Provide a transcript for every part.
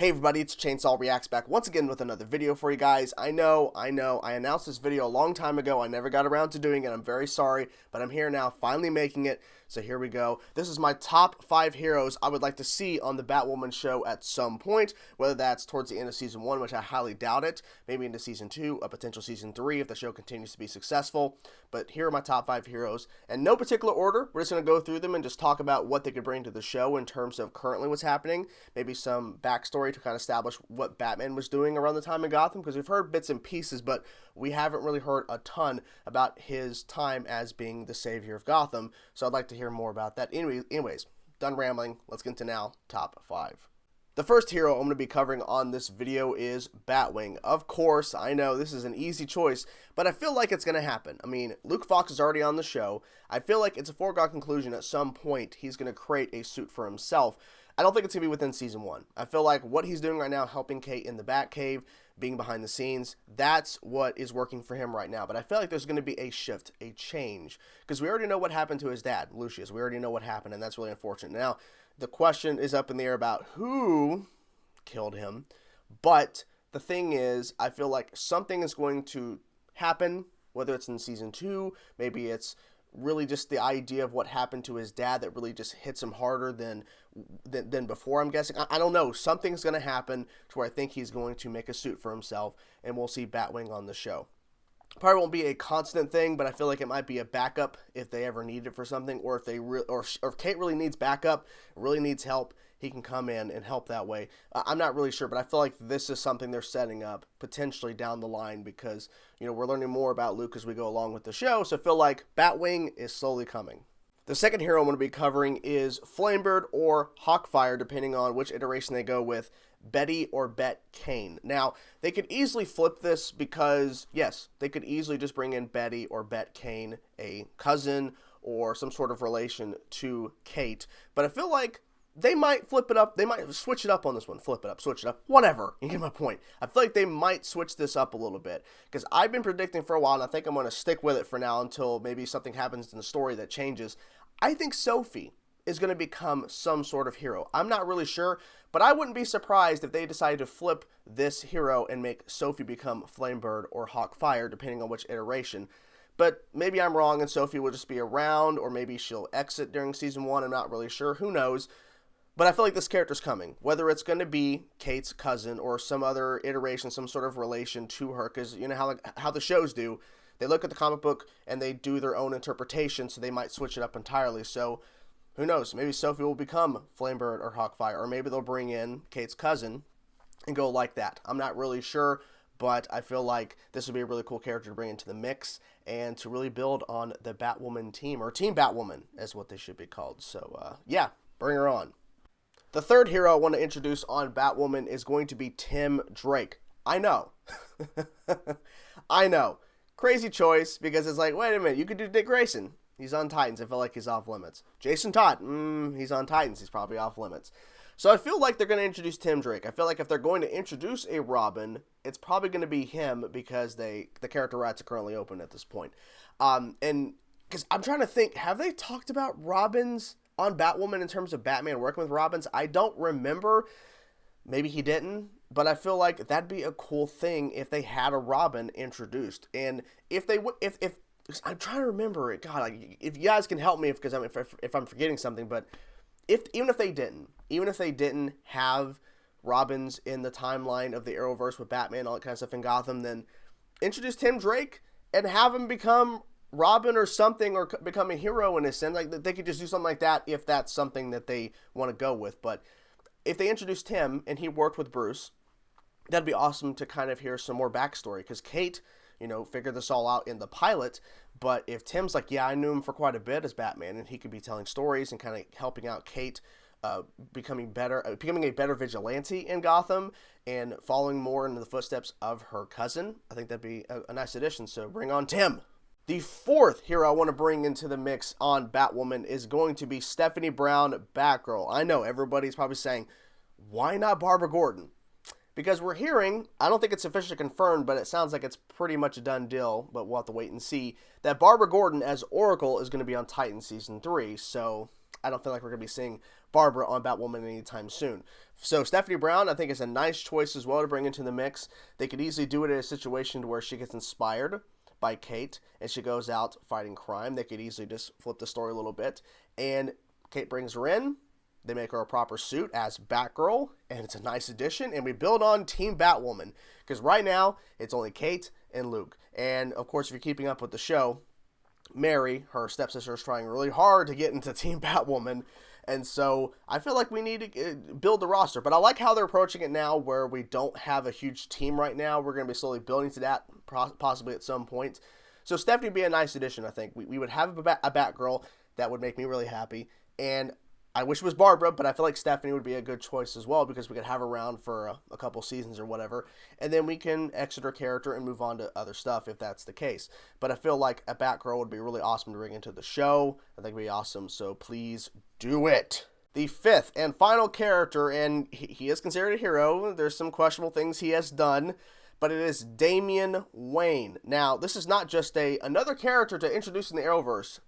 Hey everybody, it's Chainsaw Reacts back once again with another video for you guys. I know, I announced this video a long time ago. I never got around to doing it. I'm very sorry, but I'm here now, finally making it. So here we go. This is my top 5 heroes I would like to see on the Batwoman show at some point, whether that's towards the end of Season 1, which I highly doubt it, maybe into Season 2, a potential Season 3 if the show continues to be successful. But here are my top 5 heroes. In no particular order, we're just going to go through them and just talk about what they could bring to the show in terms of currently what's happening, maybe some backstory to kind of establish what Batman was doing around the time in Gotham, because we've heard bits and pieces, but we haven't really heard a ton about his time as being the savior of Gotham, so I'd like to hear more about that. Anyways, done rambling, let's get into now top 5. The first hero I'm going to be covering on this video is Batwing. Of course, I know this is an easy choice, but I feel like it's going to happen. I mean, Luke Fox is already on the show. I feel like it's a foregone conclusion at some point he's going to create a suit for himself. I don't think it's going to be within Season 1. I feel like what he's doing right now, helping Kate in the Batcave, being behind the scenes, that's what is working for him right now. But I feel like there's going to be a shift, a change, because we already know what happened to his dad, Lucius. We already know what happened, and that's really unfortunate. Now, the question is up in the air about who killed him, but the thing is, I feel like something is going to happen, whether it's in Season 2, maybe it's really just the idea of what happened to his dad that really just hits him harder than before, I'm guessing. I don't know. Something's going to happen to where I think he's going to make a suit for himself, and we'll see Batwing on the show. Probably won't be a constant thing, but I feel like it might be a backup if they ever need it for something, or if they or if Kate really needs backup, really needs help, he can come in and help that way. I'm not really sure, but I feel like this is something they're setting up potentially down the line because, you know, we're learning more about Luke as we go along with the show, so I feel like Batwing is slowly coming. The second hero I'm going to be covering is Flamebird or Hawkfire, depending on which iteration they go with, Betty or Bet Kane. Now, they could easily flip this because, yes, they could easily just bring in Betty or Bet Kane, a cousin or some sort of relation to Kate, but I feel like they might flip it up. They might switch it up on this one. Flip it up, switch it up, whatever. You get my point. I feel like they might switch this up a little bit because I've been predicting for a while, and I think I'm going to stick with it for now until maybe something happens in the story that changes. I think Sophie is going to become some sort of hero. I'm not really sure, but I wouldn't be surprised if they decide to flip this hero and make Sophie become Flamebird or Hawkfire, depending on which iteration. But maybe I'm wrong and Sophie will just be around, or maybe she'll exit during Season 1. I'm not really sure. Who knows? But I feel like this character's coming, whether it's going to be Kate's cousin or some other iteration, some sort of relation to her, because you know how the shows do. They look at the comic book and they do their own interpretation, so they might switch it up entirely. So who knows? Maybe Sophie will become Flamebird or Hawkfire, or maybe they'll bring in Kate's cousin and go like that. I'm not really sure, but I feel like this would be a really cool character to bring into the mix and to really build on the Batwoman team, or Team Batwoman is what they should be called. So yeah, bring her on. The third hero I want to introduce on Batwoman is going to be Tim Drake. I know. I know. Crazy choice, because it's like, wait a minute, you could do Dick Grayson. He's on Titans. I feel like he's off limits. Jason Todd, he's on Titans. He's probably off limits. So I feel like they're going to introduce Tim Drake. I feel like if they're going to introduce a Robin, it's probably going to be him because the character rights are currently open at this point. And because I'm trying to think, have they talked about Robins on Batwoman in terms of Batman working with Robins? I don't remember. Maybe he didn't, but I feel like that'd be a cool thing if they had a Robin introduced. And if they would, if I'm trying to remember it, God, like, if you guys can help me, because if I'm forgetting something, but even if they didn't have Robins in the timeline of the Arrowverse with Batman, all that kind of stuff in Gotham, then introduce Tim Drake and have him become Robin or something, or become a hero in a sense. Like, they could just do something like that if that's something that they want to go with. But if they introduced him and he worked with Bruce, that'd be awesome to kind of hear some more backstory, because Kate, you know, figured this all out in the pilot. But if Tim's like, yeah, I knew him for quite a bit as Batman, and he could be telling stories and kind of helping out Kate, becoming a better vigilante in Gotham and following more into the footsteps of her cousin, I think that'd be a nice addition. So bring on Tim. The fourth hero I want to bring into the mix on Batwoman is going to be Stephanie Brown, Batgirl. I know everybody's probably saying, why not Barbara Gordon? Because we're hearing, I don't think it's officially confirmed, but it sounds like it's pretty much a done deal, but we'll have to wait and see, that Barbara Gordon as Oracle is going to be on Titans Season 3. So I don't feel like we're going to be seeing Barbara on Batwoman anytime soon. So Stephanie Brown, I think, is a nice choice as well to bring into the mix. They could easily do it in a situation where she gets inspired by Kate and she goes out fighting crime. They could easily just flip the story a little bit, and Kate brings her in. They make her a proper suit as Batgirl, and it's a nice addition, and we build on Team Batwoman, because right now, it's only Kate and Luke. And, of course, if you're keeping up with the show, Mary, her stepsister, is trying really hard to get into Team Batwoman, and so I feel like we need to build the roster. But I like how they're approaching it now, where we don't have a huge team right now. We're going to be slowly building to that, possibly at some point. So Stephanie would be a nice addition, I think. We would have a Batgirl. That would make me really happy, and I wish it was Barbara, but I feel like Stephanie would be a good choice as well, because we could have her around for a couple seasons or whatever, and then we can exit her character and move on to other stuff if that's the case. But I feel like a Batgirl would be really awesome to bring into the show. I think it would be awesome, so please do it. The fifth and final character, and he is considered a hero. There's some questionable things he has done, but it is Damian Wayne. Now, this is not just another character to introduce in the Arrowverse.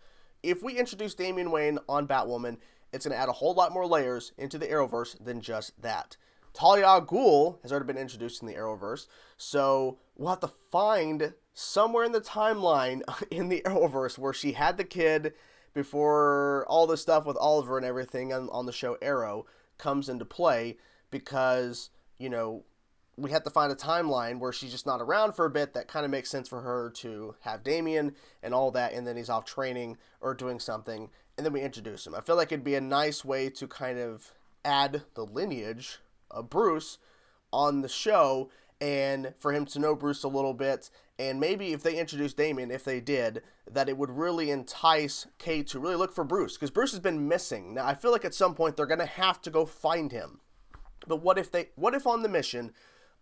If we introduce Damian Wayne on Batwoman, it's going to add a whole lot more layers into the Arrowverse than just that. Talia al Ghul has already been introduced in the Arrowverse, so we'll have to find somewhere in the timeline in the Arrowverse where she had the kid before all this stuff with Oliver and everything on the show Arrow comes into play, because, you know, we have to find a timeline where she's just not around for a bit that kind of makes sense for her to have Damian and all that, and then he's off training or doing something, and then we introduce him. I feel like it'd be a nice way to kind of add the lineage of Bruce on the show, and for him to know Bruce a little bit, and maybe if they introduced Damian, if they did, that it would really entice Kate to really look for Bruce, because Bruce has been missing. Now, I feel like at some point they're going to have to go find him. But what if on the mission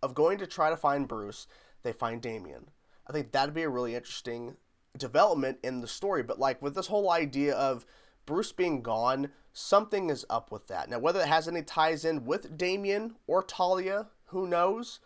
of going to try to find Bruce, they find Damian? I think that'd be a really interesting development in the story. But like with this whole idea of Bruce being gone, something is up with that. Now, whether it has any ties in with Damian or Talia, who knows?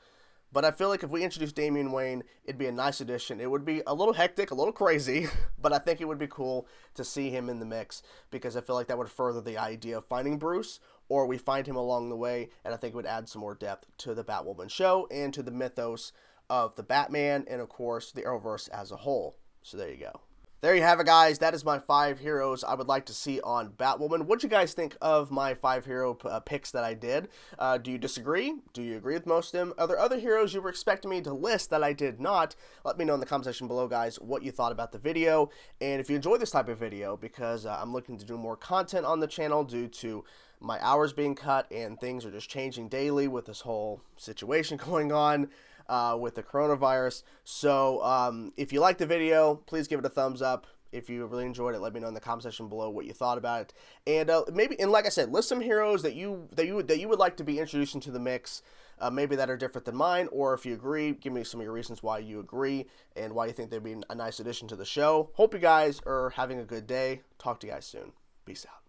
But I feel like if we introduce Damian Wayne, it'd be a nice addition. It would be a little hectic, a little crazy, but I think it would be cool to see him in the mix, because I feel like that would further the idea of finding Bruce, or we find him along the way, and I think it would add some more depth to the Batwoman show and to the mythos of the Batman and, of course, the Arrowverse as a whole. So there you go. There you have it, guys. That is my 5 heroes I would like to see on Batwoman. What do you guys think of my 5 hero picks that I did? Do you disagree? Do you agree with most of them? Are there other heroes you were expecting me to list that I did not? Let me know in the comment section below, guys, what you thought about the video. And if you enjoyed this type of video, because I'm looking to do more content on the channel due to my hours being cut and things are just changing daily with this whole situation going on with the coronavirus. So if you liked the video, please give it a thumbs up. If you really enjoyed it, let me know in the comment section below what you thought about it. And maybe, and like I said, list some heroes that you would like to be introduced into the mix. Maybe that are different than mine, or if you agree, give me some of your reasons why you agree and why you think they'd be a nice addition to the show. Hope you guys are having a good day. Talk to you guys soon. Peace out.